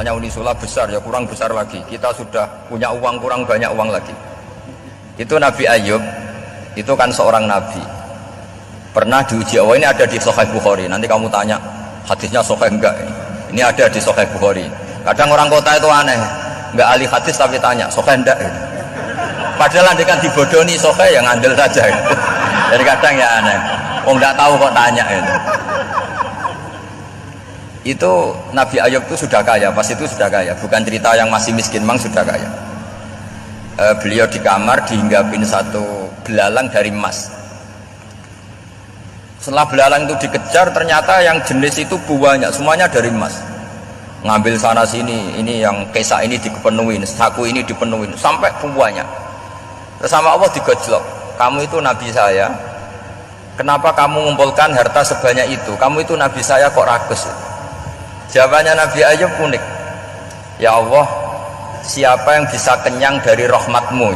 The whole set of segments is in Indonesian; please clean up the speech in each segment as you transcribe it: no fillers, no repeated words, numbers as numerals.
Misalnya Unisula besar ya kurang besar lagi. Kita sudah punya uang kurang banyak uang lagi. Itu Nabi Ayub itu kan seorang nabi. Pernah diuji Allah, ini ada di Sahih Bukhari. Nanti kamu tanya hadisnya sahih enggak? Ini ada di Sahih Bukhari. Kadang orang kota itu aneh, enggak ahli hadis tapi tanya sahih enggak? Padahal nanti kan dibodoni sahih yang ngandel saja. Jadi kadang ya aneh. Oh enggak tahu kok tanya itu. Itu Nabi Ayub itu sudah kaya, pas itu sudah kaya, bukan cerita yang masih miskin, memang sudah kaya. Beliau di kamar dihinggapin satu belalang dari emas. Setelah belalang itu dikejar, ternyata yang jenis itu banyak, semuanya dari emas. Ngambil sana sini, ini yang kesak ini dipenuhin, saku ini dipenuhin, sampai banyak. Terus sama Allah digojlok, kamu itu Nabi saya, kenapa kamu mengumpulkan harta sebanyak itu? Kamu itu Nabi saya kok rakus? Jawabannya Nabi Ayub unik. Ya Allah, siapa yang bisa kenyang dari rahmatmu?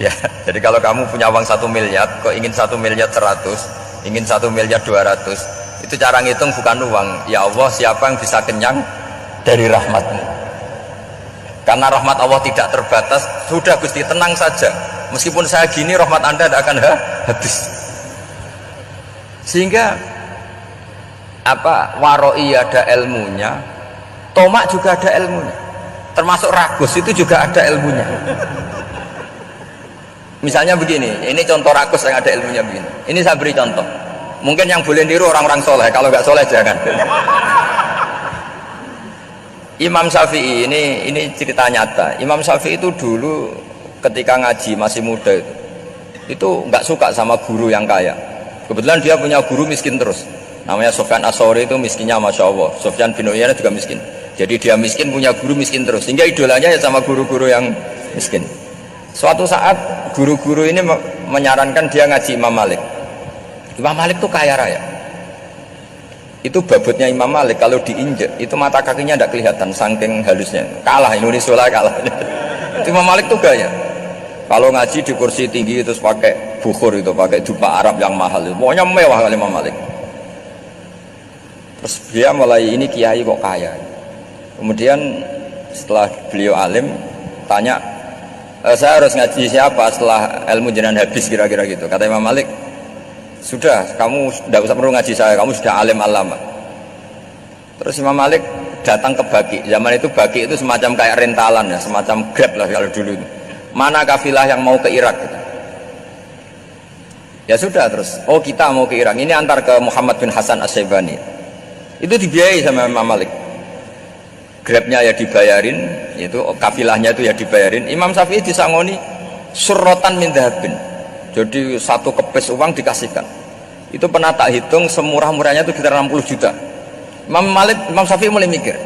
Ya, jadi kalau kamu punya uang 1 miliar, kok ingin 1 miliar 100, ingin 1 miliar 200, itu cara ngitung bukan uang. Ya Allah, siapa yang bisa kenyang dari rahmatmu? Karena rahmat Allah tidak terbatas. Sudah Gusti, tenang saja. Meskipun saya gini, rahmat Anda tidak akan habis. Sehingga waroi ada ilmunya, tomak juga ada ilmunya, termasuk ragus itu juga ada ilmunya. Misalnya begini, ini contoh ragus yang ada ilmunya begini. Ini saya beri contoh. Mungkin yang boleh niru orang-orang soleh, kalau nggak soleh jangan. Imam Syafi'i ini cerita nyata. Imam Syafi'i itu dulu ketika ngaji masih muda itu nggak suka sama guru yang kaya. Kebetulan dia punya guru miskin terus. Namanya Sufyan As-Tsauri, itu miskinnya Masya Allah. Sufyan bin Uyainah juga miskin. Jadi dia miskin, punya guru miskin terus. Sehingga idolanya ya sama guru-guru yang miskin. Suatu saat guru-guru ini menyarankan dia ngaji Imam Malik. Imam Malik itu kaya raya. Itu babutnya Imam Malik kalau diinjek itu mata kakinya tidak kelihatan saking halusnya. Kalah Indonesia kalah. Itu Imam Malik tuh gaya. Kalau ngaji di kursi tinggi itu pakai bukhur, itu pakai jubah Arab yang mahal. Pokoknya mewah kali Imam Malik. Terus dia mulai, ini kiai kok kaya. Kemudian setelah beliau alim tanya, saya harus ngaji siapa setelah ilmu jenengan habis kira-kira gitu. Kata Imam Malik, sudah kamu tidak usah perlu ngaji saya, kamu sudah alim alama. Terus Imam Malik datang ke Baki. Zaman itu Baki itu semacam kayak rentalan ya, semacam Grab lah kalau dulu itu. Mana kafilah yang mau ke Irak gitu. Ya sudah, terus oh kita mau ke Irak, ini antar ke Muhammad bin Hasan As-Syaibani. Itu dibiayai sama Imam Malik. Grabnya ya dibayarin, itu kafilahnya itu ya dibayarin. Imam Syafi'i disangoni surrotan min dhahabin. Jadi satu kepes uang dikasihkan. Itu pernah tak hitung semurah-murahnya itu sekitar 60 juta. Imam Syafi'i mulai mikir,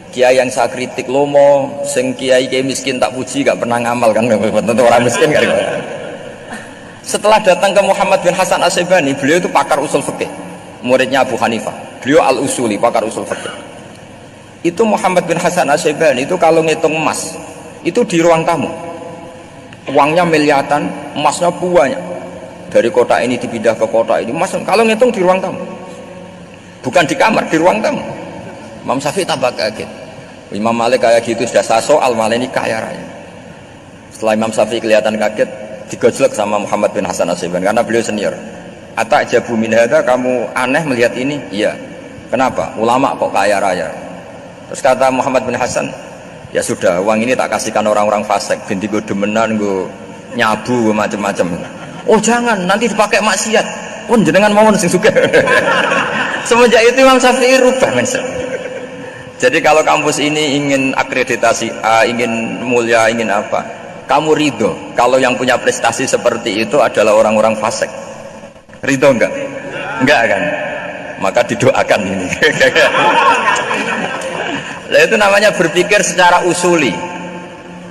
kiai yang saya kritik lomo, sing kiai miskin tak puji, gak pernah ngamal kan, tentu orang miskin kan. Setelah datang ke Muhammad bin Hasan As-Syaibani, beliau itu pakar usul fikih, muridnya Abu Hanifah. Beliau al-usuli, pakar usul fikih. Itu Muhammad bin Hasan As-Syaibani itu kalau ngitung emas, itu di ruang tamu. Uangnya miliaran, emasnya banyak. Dari kota ini dipindah ke kota ini, emas kalau ngitung di ruang tamu. Bukan di kamar, di ruang tamu. Imam Syafi'i tambah kaget. Imam Malik kayak gitu sudah soal, malah ini kaya raya. Setelah Imam Syafi'i kelihatan kaget, digojlok sama Muhammad bin Hasan As-Syaibani karena beliau senior. Ata'jabu min hadza, kamu aneh melihat ini? Iya. Kenapa? Ulama kok kaya raya. Terus kata Muhammad bin Hasan, ya sudah, uang ini tak kasihkan orang-orang fasik, binti gue demenan, gue nyabu, gue macam-macam. Oh jangan, nanti dipakai maksiat. Oh jenengan mawon sing suka. Semenjak itu Imam Syafi'i rubah mindset. Jadi kalau kampus ini ingin akreditasi A, ingin mulia, ingin apa, kamu ridho kalau yang punya prestasi seperti itu adalah orang-orang fasik. Ridho enggak? Enggak kan? Maka didoakan ini. Nah, itu namanya berpikir secara usuli.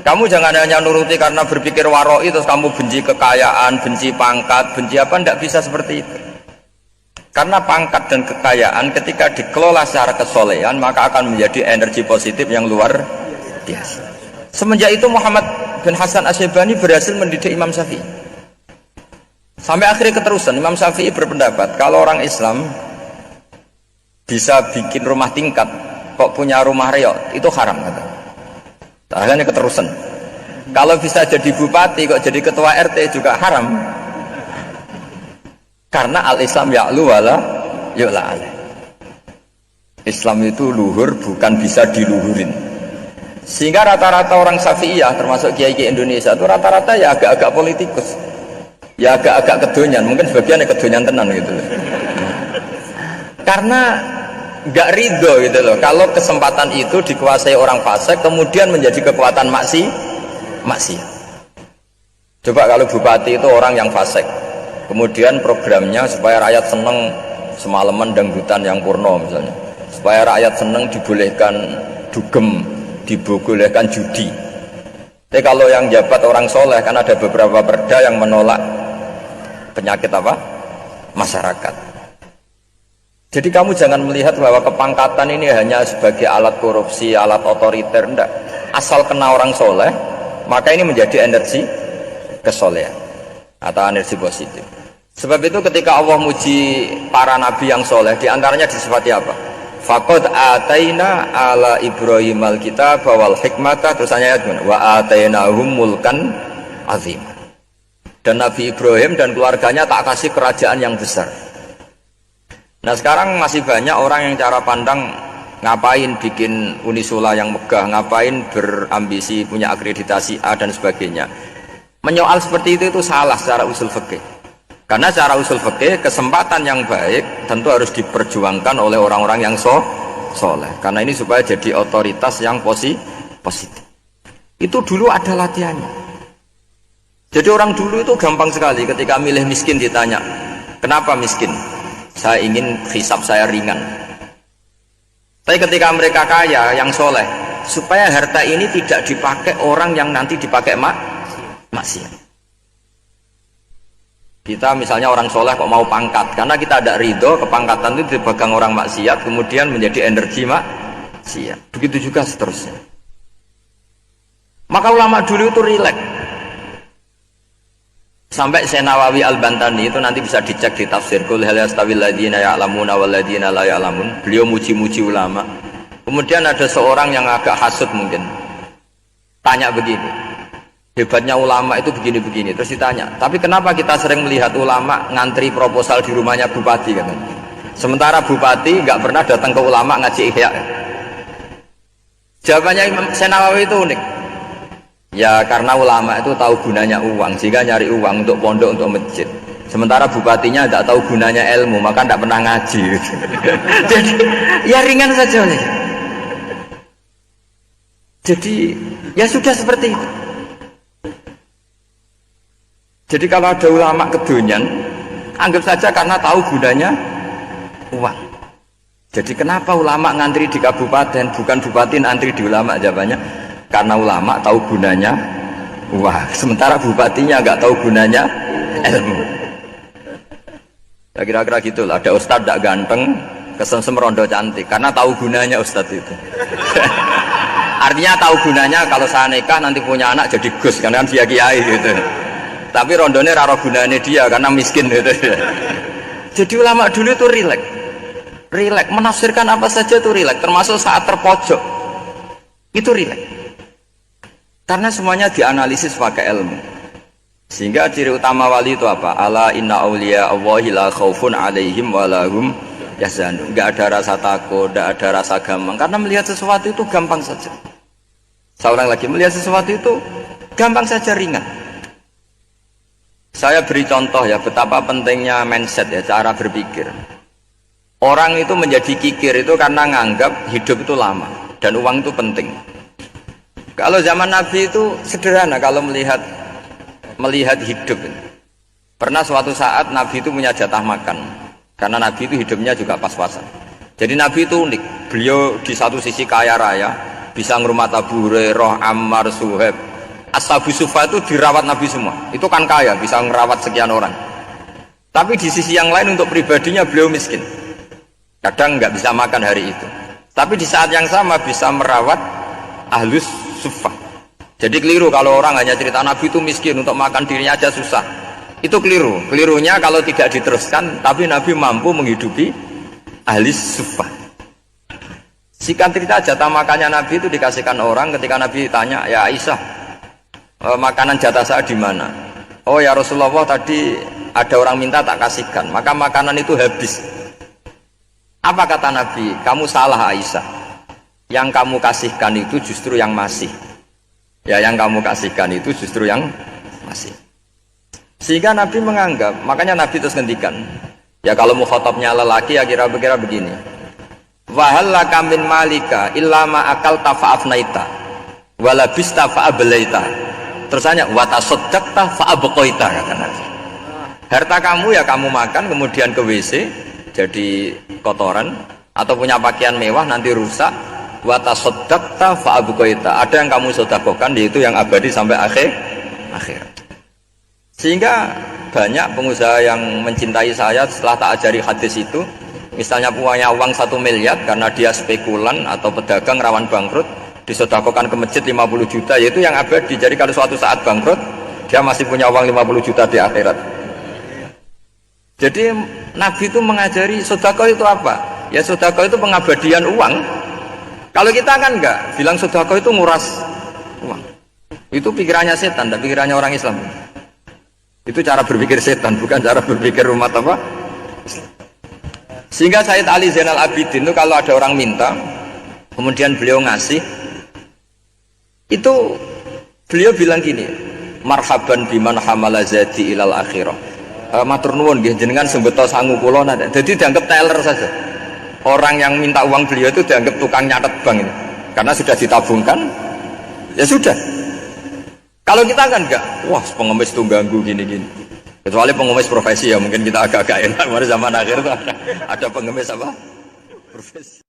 Kamu jangan hanya nuruti karena berpikir waroi terus kamu benci kekayaan, benci pangkat, benci apa, tidak bisa seperti itu. Karena pangkat dan kekayaan ketika dikelola secara kesolehan maka akan menjadi energi positif yang luar biasa. Semenjak itu Muhammad bin Hasan As-Syaibani berhasil mendidik Imam Syafi'i. Sampai akhirnya keterusan Imam Syafi'i berpendapat kalau orang Islam bisa bikin rumah tingkat kok punya rumah reok, itu haram kata. Akhirnya keterusan. Kalau bisa jadi bupati kok jadi ketua RT juga haram. Karena al-Islam ya'lu wala yu'la alaih. Islam itu luhur bukan bisa diluhurin. Sehingga rata-rata orang Syafi'iyah termasuk kiai-kiai Indonesia itu rata-rata ya agak-agak politikus. Ya agak-agak kedonyan, mungkin sebagian ya kedonyan tenan gitu. Karena nggak ridho gitu loh kalau kesempatan itu dikuasai orang fasik kemudian menjadi kekuatan maksiat. Coba kalau bupati itu orang yang fasik, kemudian programnya supaya rakyat seneng semalaman dangdutan yang purno misalnya, supaya rakyat seneng dibolehkan dugem, dibolehkan judi. Tapi kalau yang jabat orang soleh kan ada beberapa perda yang menolak penyakit apa? Masyarakat. Jadi kamu jangan melihat bahwa kepangkatan ini hanya sebagai alat korupsi, alat otoriter, enggak. Asal kena orang soleh, maka ini menjadi energi kesolehan atau energi positif. Sebab itu ketika Allah muji para nabi yang soleh, diantaranya disifati apa? Faqad ataina ala Ibrahim al-kitab wal hikmata, terusannya ayat wa atainahum mulkan azim. Dan Nabi Ibrahim dan keluarganya tak kasih kerajaan yang besar. Nah sekarang masih banyak orang yang cara pandang ngapain bikin Unisula yang megah, ngapain berambisi punya akreditasi A dan sebagainya. Menyoal seperti itu salah secara usul fikih. Karena secara usul fikih kesempatan yang baik tentu harus diperjuangkan oleh orang-orang yang soleh. Karena ini supaya jadi otoritas yang positif. Itu dulu ada latihannya. Jadi orang dulu itu gampang sekali ketika milih miskin ditanya, kenapa miskin? Saya ingin hisab saya ringan. Tapi ketika mereka kaya, yang soleh, supaya harta ini tidak dipakai orang yang nanti dipakai maksiat. Kita misalnya orang soleh kok mau pangkat, karena kita ada ridho, kepangkatan itu dipegang orang maksiat, kemudian menjadi energi maksiat. Begitu juga seterusnya. Maka ulama dulu itu rileks. Sampai Syekh Nawawi Al-Bantani itu nanti bisa dicek di tafsir Qul hal yastawil ladzina ya'lamuna wal ladzina la ya'lamun. Beliau muji-muji ulama. Kemudian ada seorang yang agak hasud mungkin. Tanya begini. Hebatnya ulama itu begini-begini. Terus ditanya, tapi kenapa kita sering melihat ulama ngantri proposal di rumahnya bupati kan? Sementara bupati nggak pernah datang ke ulama ngaji ihya. Jawabannya Syekh Nawawi itu unik. Ya karena ulama itu tahu gunanya uang, sehingga nyari uang untuk pondok, untuk masjid. Sementara bupatinya tidak tahu gunanya ilmu, maka tidak pernah ngaji. Jadi ya ringan saja. Jadi ya sudah seperti itu. Jadi kalau ada ulama kedonyan, anggap saja karena tahu gunanya uang. Jadi kenapa ulama ngantri di kabupaten, bukan bupati ngantri di ulama? Jawabannya karena ulama tahu gunanya uang, sementara bupatinya nggak tahu gunanya ilmu. Ya kira-kira gitulah. Ada ustadz tidak ganteng, kesemsem rondo cantik, karena tahu gunanya ustadz itu. Artinya tahu gunanya kalau saya nikah nanti punya anak jadi gus, karena kan dia kiai gitu. Tapi rondonya raro gunanya dia karena miskin gitu. Jadi ulama dulu itu rileks, menafsirkan apa saja itu rileks, termasuk saat terpojok itu rileks. Karena semuanya dianalisis pakai ilmu. Sehingga ciri utama wali itu apa? Ala inna awliya Allahi la khawfun alaihim walahum yahzanun. Enggak ada rasa takut, enggak ada rasa gampang. Karena melihat sesuatu itu gampang saja. Seorang lagi melihat sesuatu itu gampang saja, ringan. Saya beri contoh ya betapa pentingnya mindset ya, cara berpikir. Orang itu menjadi kikir itu karena nganggap hidup itu lama dan uang itu penting. Kalau zaman Nabi itu sederhana kalau melihat hidup. Pernah suatu saat Nabi itu punya jatah makan. Karena Nabi itu hidupnya juga pas-pasan. Jadi Nabi itu unik. Beliau di satu sisi kaya raya, bisa ngurmat Abu Hurairah, Ammar, Suhaib. Ashabu Sufa itu dirawat Nabi semua. Itu kan kaya, bisa ngerawat sekian orang. Tapi di sisi yang lain untuk pribadinya beliau miskin. Kadang nggak bisa makan hari itu. Tapi di saat yang sama bisa merawat Ahlus Sufa. Jadi keliru kalau orang hanya cerita Nabi itu miskin, untuk makan dirinya aja susah. Itu keliru. Kelirunya kalau tidak diteruskan, tapi Nabi mampu menghidupi Ahlus Sufa. Sikat cerita jatah makannya Nabi itu dikasihkan orang ketika Nabi tanya, ya Aisyah, makanan jatah saya di mana? Oh ya Rasulullah, tadi ada orang minta tak kasihkan, maka makanan itu habis. Apa kata Nabi? Kamu salah Aisyah. Yang kamu kasihkan itu justru yang masih. Ya, yang kamu kasihkan itu justru yang masih. Sehingga Nabi menganggap, makanya Nabi terus ngendikan, ya kalau mukhatabnya lelaki ya kira-kira begini. Wahallaka min malika illa ma akalta fa'afnaita wala bista fa'ablaita. Terus tanya wa tasaddaqta fa'abqaita, kata Nabi. Harta kamu ya kamu makan kemudian ke WC jadi kotoran, atau punya pakaian mewah nanti rusak. Wa tasaddaqta fa'abqaita. Ada yang kamu sedekahkan, yaitu yang abadi sampai akhir. Sehingga banyak pengusaha yang mencintai saya setelah tak ajari hadis itu. Misalnya punya uang 1 miliar karena dia spekulan atau pedagang rawan bangkrut, disedekahkan ke masjid 50 juta, yaitu yang abadi. Jadi kalau suatu saat bangkrut, dia masih punya uang 50 juta di akhirat. Jadi Nabi itu mengajari sedekah itu apa? Ya sedekah itu pengabadian uang. Kalau kita kan enggak, bilang sedekah itu nguras uang. Itu pikirannya setan, dan pikirannya orang Islam. Itu cara berpikir setan, bukan cara berpikir umat apa? Sehingga Sayyid Ali Zainal Abidin itu kalau ada orang minta, kemudian beliau ngasih, itu beliau bilang gini, marhaban biman hamala zadi ilal akhirah. Matur nuwun nggih jenengan sembeto sangu kula nada. Jadi dianggap teller saja. Orang yang minta uang beliau itu dianggap tukang nyatet bank ini. Karena sudah ditabungkan, ya sudah. Kalau kita kan enggak, wah pengemis itu ganggu gini-gini. Kecuali pengemis profesi ya mungkin kita agak-agak enak. Pada zaman akhir itu ada pengemis apa? Profesi.